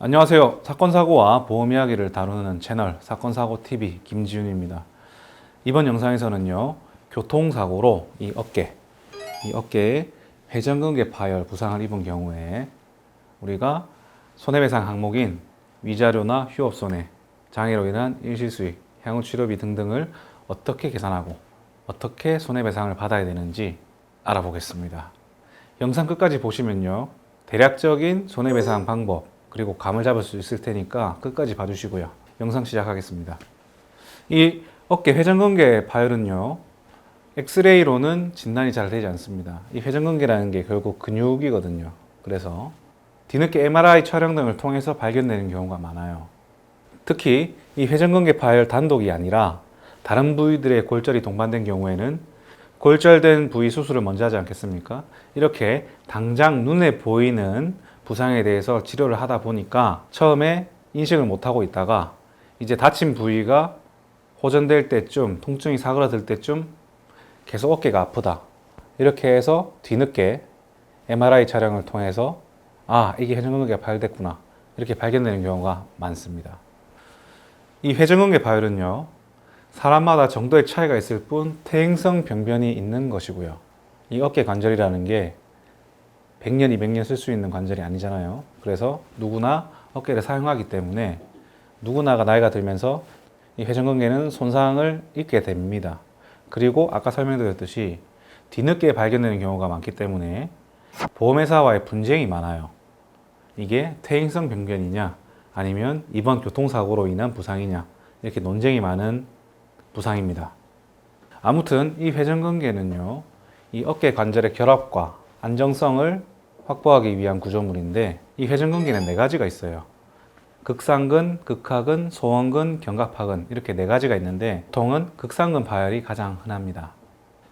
안녕하세요. 사건사고와 보험 이야기를 다루는 채널 사건사고TV 김지윤입니다. 이번 영상에서는요, 교통사고로 이 어깨에 회전근개 파열 부상을 입은 경우에 우리가 손해배상 항목인 위자료나 휴업손해, 장애로 인한 일시수익, 향후치료비 등등을 어떻게 계산하고 어떻게 손해배상을 받아야 되는지 알아보겠습니다. 영상 끝까지 보시면요, 대략적인 손해배상 방법 그리고 감을 잡을 수 있을 테니까 끝까지 봐주시고요. 영상 시작하겠습니다. 이 어깨 회전근개 파열은요, 엑스레이로는 진단이 잘 되지 않습니다. 이 회전근개라는 게 결국 근육이거든요. 그래서 뒤늦게 MRI 촬영 등을 통해서 발견되는 경우가 많아요. 특히 이 회전근개 파열 단독이 아니라 다른 부위들의 골절이 동반된 경우에는 골절된 부위 수술을 먼저 하지 않겠습니까? 이렇게 당장 눈에 보이는 부상에 대해서 치료를 하다 보니까 처음에 인식을 못하고 있다가 이제 다친 부위가 호전될 때쯤, 통증이 사그라들 때쯤 계속 어깨가 아프다. 이렇게 해서 뒤늦게 MRI 촬영을 통해서 이게 회전근개가 파열됐구나. 이렇게 발견되는 경우가 많습니다. 이 회전근개 파열은요, 사람마다 정도의 차이가 있을 뿐 퇴행성 병변이 있는 것이고요. 이 어깨 관절이라는 게 100년, 200년 쓸 수 있는 관절이 아니잖아요. 그래서 누구나 어깨를 사용하기 때문에 누구나가 나이가 들면서 이 회전근개는 손상을 입게 됩니다. 그리고 아까 설명드렸듯이 뒤늦게 발견되는 경우가 많기 때문에 보험회사와의 분쟁이 많아요. 이게 퇴행성 병변이냐 아니면 이번 교통사고로 인한 부상이냐, 이렇게 논쟁이 많은 부상입니다. 아무튼 이 회전근개는요, 이 어깨 관절의 결합과 안정성을 확보하기 위한 구조물인데, 이 회전근개는 4가지가 있어요. 극상근, 극하근, 소원근, 견갑하근, 이렇게 4가지가 있는데 보통은 극상근 파열이 가장 흔합니다.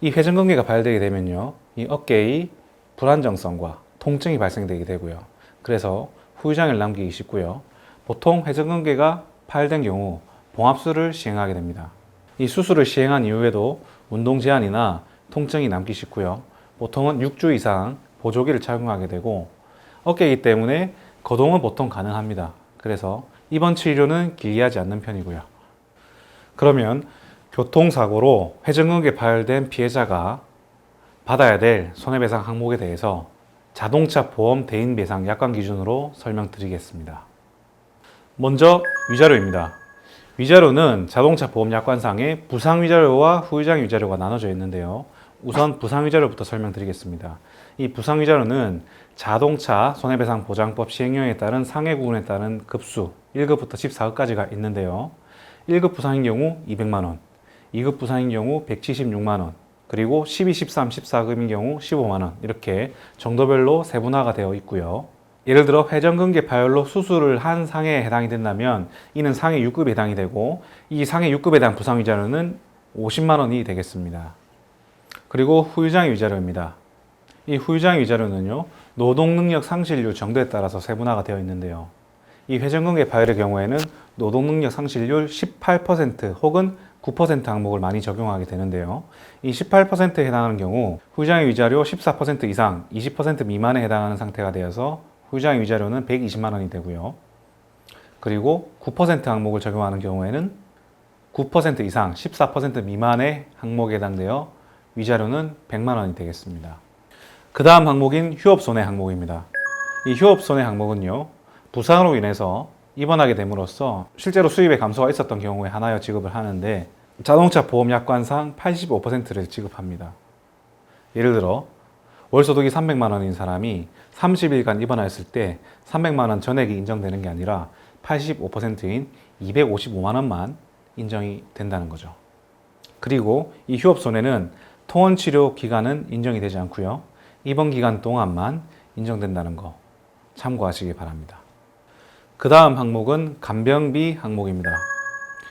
이 회전근개가 파열되게 되면요, 이 어깨의 불안정성과 통증이 발생되게 되고요. 그래서 후유장애를 남기기 쉽고요. 보통 회전근개가 파열된 경우 봉합술을 시행하게 됩니다. 이 수술을 시행한 이후에도 운동 제한이나 통증이 남기 쉽고요. 보통은 6주 이상 보조기를 착용하게 되고, 어깨이기 때문에 거동은 보통 가능합니다. 그래서 입원 치료는 길게 하지 않는 편이고요. 그러면 교통사고로 회전근개 파열된 피해자가 받아야 될 손해배상 항목에 대해서 자동차 보험 대인 배상 약관 기준으로 설명드리겠습니다. 먼저 위자료입니다. 위자료는 자동차 보험 약관상에 부상위자료와 후유장위자료가 나눠져 있는데요. 우선 부상위자료부터 설명드리겠습니다. 이 부상위자료는 자동차 손해배상보장법 시행령에 따른 상해구분에 따른 급수 1급부터 14급까지가 있는데요. 1급 부상인 경우 200만원, 2급 부상인 경우 176만원, 그리고 12, 13, 14급인 경우 15만원, 이렇게 정도별로 세분화가 되어 있고요. 예를 들어 회전근개 파열로 수술을 한 상해에 해당이 된다면 이는 상해 6급에 해당이 되고, 이 상해 6급에 대한 부상위자료는 50만원이 되겠습니다. 그리고 후유장애 위자료입니다. 이 후유장애 위자료는요, 노동능력 상실률 정도에 따라서 세분화가 되어 있는데요. 이 회전근개 파열의 경우에는 노동능력 상실률 18% 혹은 9% 항목을 많이 적용하게 되는데요. 이 18%에 해당하는 경우 후유장애 위자료 14% 이상, 20% 미만에 해당하는 상태가 되어서 후유장애 위자료는 120만원이 되고요. 그리고 9% 항목을 적용하는 경우에는 9% 이상, 14% 미만의 항목에 해당되어 위자료는 100만원이 되겠습니다. 그 다음 항목인 휴업손해 항목입니다. 이 휴업손해 항목은요, 부상으로 인해서 입원하게 됨으로써 실제로 수입의 감소가 있었던 경우에 한하여 지급을 하는데, 자동차 보험 약관상 85%를 지급합니다. 예를 들어 월소득이 300만원인 사람이 30일간 입원하였을 때 300만원 전액이 인정되는 게 아니라 85%인 255만원만 인정이 된다는 거죠. 그리고 이 휴업손해는 통원치료 기간은 인정이 되지 않고요, 입원 기간 동안만 인정된다는 거 참고하시기 바랍니다. 그 다음 항목은 간병비 항목입니다.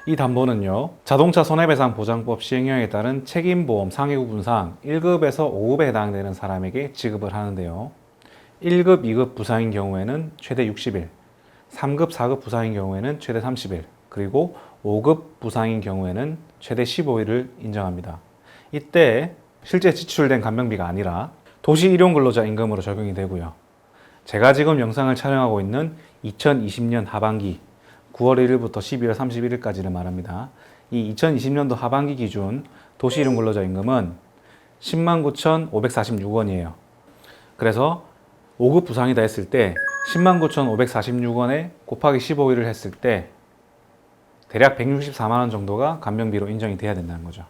이 담보는요, 자동차 손해배상보장법 시행령에 따른 책임보험 상해구분상 1급에서 5급에 해당되는 사람에게 지급을 하는데요. 1급, 2급 부상인 경우에는 최대 60일, 3급, 4급 부상인 경우에는 최대 30일, 그리고 5급 부상인 경우에는 최대 15일을 인정합니다. 이때 실제 지출된 간병비가 아니라 도시일용근로자 임금으로 적용이 되고요. 제가 지금 영상을 촬영하고 있는 2020년 하반기 9월 1일부터 12월 31일까지를 말합니다. 이 2020년도 하반기 기준 도시이름 근로자 임금은 109,546원이에요. 그래서 5급 부상이다 했을 때 109,546원에 곱하기 15일을 했을 때 대략 164만 원 정도가 간병비로 인정이 돼야 된다는 거죠.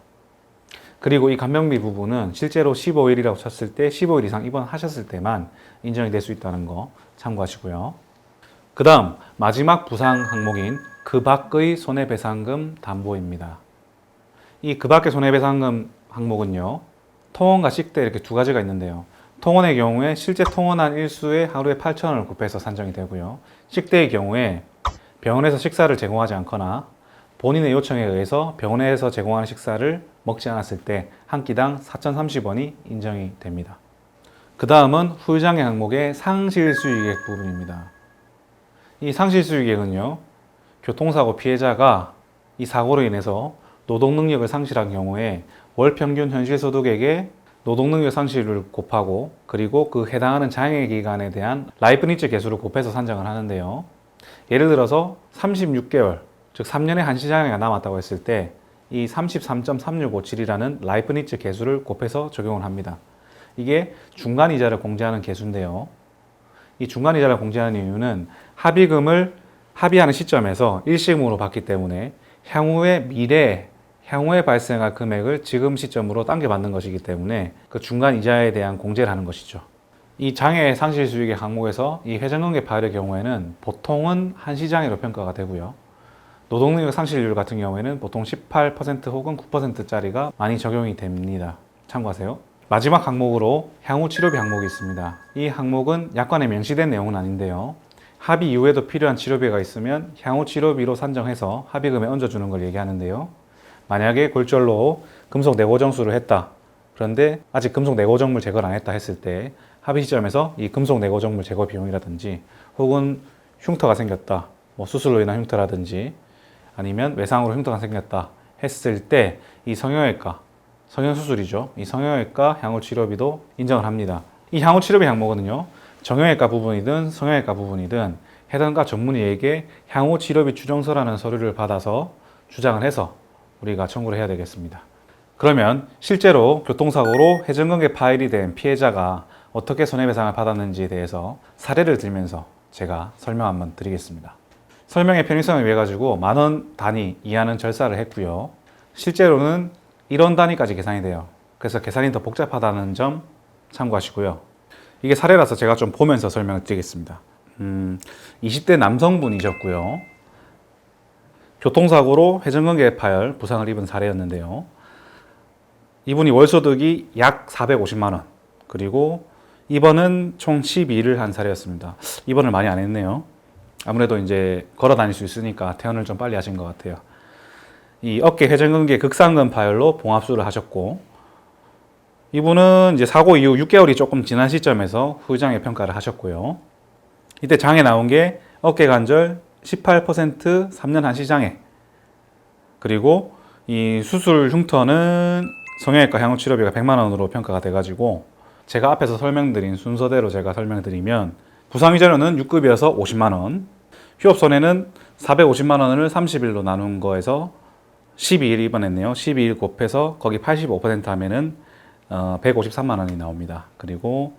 그리고 이 간병비 부분은 실제로 15일이라고 쳤을 때 15일 이상 입원하셨을 때만 인정이 될 수 있다는 거 참고하시고요. 그 다음 마지막 부상 항목인 그 밖의 손해배상금 담보입니다. 이 그 밖의 손해배상금 항목은요, 통원과 식대 이렇게 두 가지가 있는데요. 통원의 경우에 실제 통원한 일수에 하루에 8,000원을 곱해서 산정이 되고요. 식대의 경우에 병원에서 식사를 제공하지 않거나 본인의 요청에 의해서 병원에서 제공하는 식사를 먹지 않았을 때 한 끼당 4,030원이 인정이 됩니다. 그 다음은 후유장애 항목의 상실수익액 부분입니다. 이 상실수익액은요, 교통사고 피해자가 이 사고로 인해서 노동능력을 상실한 경우에 월 평균 현실소득액의 노동능력 상실을 곱하고 그리고 그 해당하는 장애 기간에 대한 라이프니츠 계수를 곱해서 산정을 하는데요. 예를 들어서 36개월, 즉 3년의 한시장애가 남았다고 했을 때 이 33.3657이라는 라이프니츠 계수를 곱해서 적용을 합니다. 이게 중간이자를 공제하는 계수인데요. 이 중간이자를 공제하는 이유는 합의금을 합의하는 시점에서 일시금으로 받기 때문에 향후에 발생할 금액을 지금 시점으로 당겨받는 것이기 때문에 그 중간 이자에 대한 공제를 하는 것이죠. 이 장애 상실 수익의 항목에서 이 회전근개 파열의 경우에는 보통은 한시장애로 평가가 되고요. 노동능력 상실률 같은 경우에는 보통 18% 혹은 9%짜리가 많이 적용이 됩니다. 참고하세요. 마지막 항목으로 향후 치료비 항목이 있습니다. 이 항목은 약관에 명시된 내용은 아닌데요. 합의 이후에도 필요한 치료비가 있으면 향후 치료비로 산정해서 합의금에 얹어주는 걸 얘기하는데요. 만약에 골절로 금속 내고정수를 했다. 그런데 아직 금속 내고정물 제거를 안 했다 했을 때 합의 시점에서 이 금속 내고정물 제거 비용이라든지 혹은 흉터가 생겼다. 뭐 수술로 인한 흉터라든지 아니면 외상으로 흉터가 생겼다 했을 때 이 성형수술이죠. 이 성형외과 향후치료비도 인정을 합니다. 이 향후치료비 항목은요, 정형외과 부분이든 성형외과 부분이든 해당과 전문의에게 향후치료비 추정서라는 서류를 받아서 주장을 해서 우리가 청구를 해야 되겠습니다. 그러면 실제로 교통사고로 회전근개 파열이 된 피해자가 어떻게 손해배상을 받았는지에 대해서 사례를 들면서 제가 설명 한번 드리겠습니다. 설명의 편의성을 위해 가지고 10,000원 단위 이하는 절사를 했고요. 실제로는 1원 단위까지 계산이 돼요. 그래서 계산이 더 복잡하다는 점 참고하시고요. 이게 사례라서 제가 좀 보면서 설명을 드리겠습니다. 20대 남성분이셨고요. 교통사고로 회전근개 파열 부상을 입은 사례였는데요. 이분이 월소득이 약 450만 원, 그리고 입원은 총 12일을 한 사례였습니다. 입원을 많이 안 했네요. 아무래도 이제 걸어 다닐 수 있으니까 퇴원을 좀 빨리 하신 것 같아요. 이 어깨 회전근개 극상근 파열로 봉합수를 하셨고, 이분은 이제 사고 이후 6개월이 조금 지난 시점에서 후유장애 평가를 하셨고요. 이때 장애 나온 게 어깨 관절 18% 3년 한시장애, 그리고 이 수술 흉터는 성형외과 향후치료비가 100만 원으로 평가가 돼가지고 제가 앞에서 설명드린 순서대로 제가 설명드리면 부상 이전에는 6급이어서 50만 원, 휴업 손해는 450만 원을 30일로 나눈 거에서 12일 입원했네요. 12일 곱해서 거기 85% 하면은 153만 원이 나옵니다. 그리고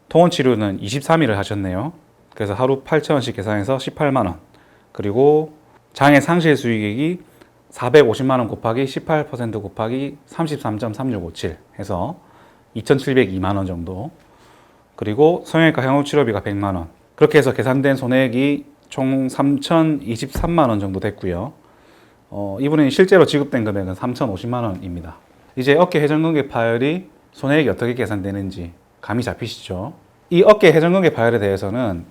통원 치료는 23일을 하셨네요. 그래서 하루 8,000원씩 계산해서 18만 원. 그리고 장애 상실 수익액이 450만 원 곱하기 18% 곱하기 33.3657 해서 2,702만 원 정도. 그리고 성형외과 향후치료비가 100만 원. 그렇게 해서 계산된 손해액이 총 3,023만 원 정도 됐고요. 이분이 실제로 지급된 금액은 3,050만 원입니다. 이제 어깨 회전근개 파열이 손해액이 어떻게 계산되는지 감이 잡히시죠? 이 어깨 회전근개 파열에 대해서는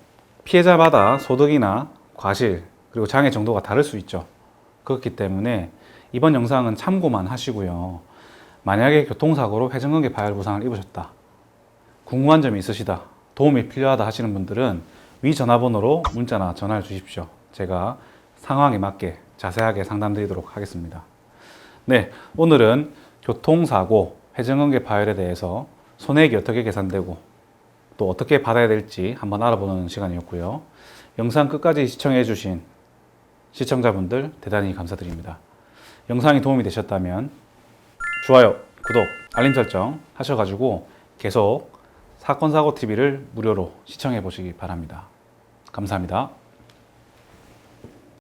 피해자마다 소득이나 과실 그리고 장애 정도가 다를 수 있죠. 그렇기 때문에 이번 영상은 참고만 하시고요. 만약에 교통사고로 회전근개 파열 부상을 입으셨다, 궁금한 점이 있으시다, 도움이 필요하다 하시는 분들은 위 전화번호로 문자나 전화를 주십시오. 제가 상황에 맞게 자세하게 상담드리도록 하겠습니다. 네, 오늘은 교통사고, 회전근개 파열에 대해서 손해액이 어떻게 계산되고 또 어떻게 받아야 될지 한번 알아보는 시간이었고요. 영상 끝까지 시청해주신 시청자분들 대단히 감사드립니다. 영상이 도움이 되셨다면 좋아요, 구독, 알림 설정 하셔가지고 계속 사건사고TV를 무료로 시청해 보시기 바랍니다. 감사합니다.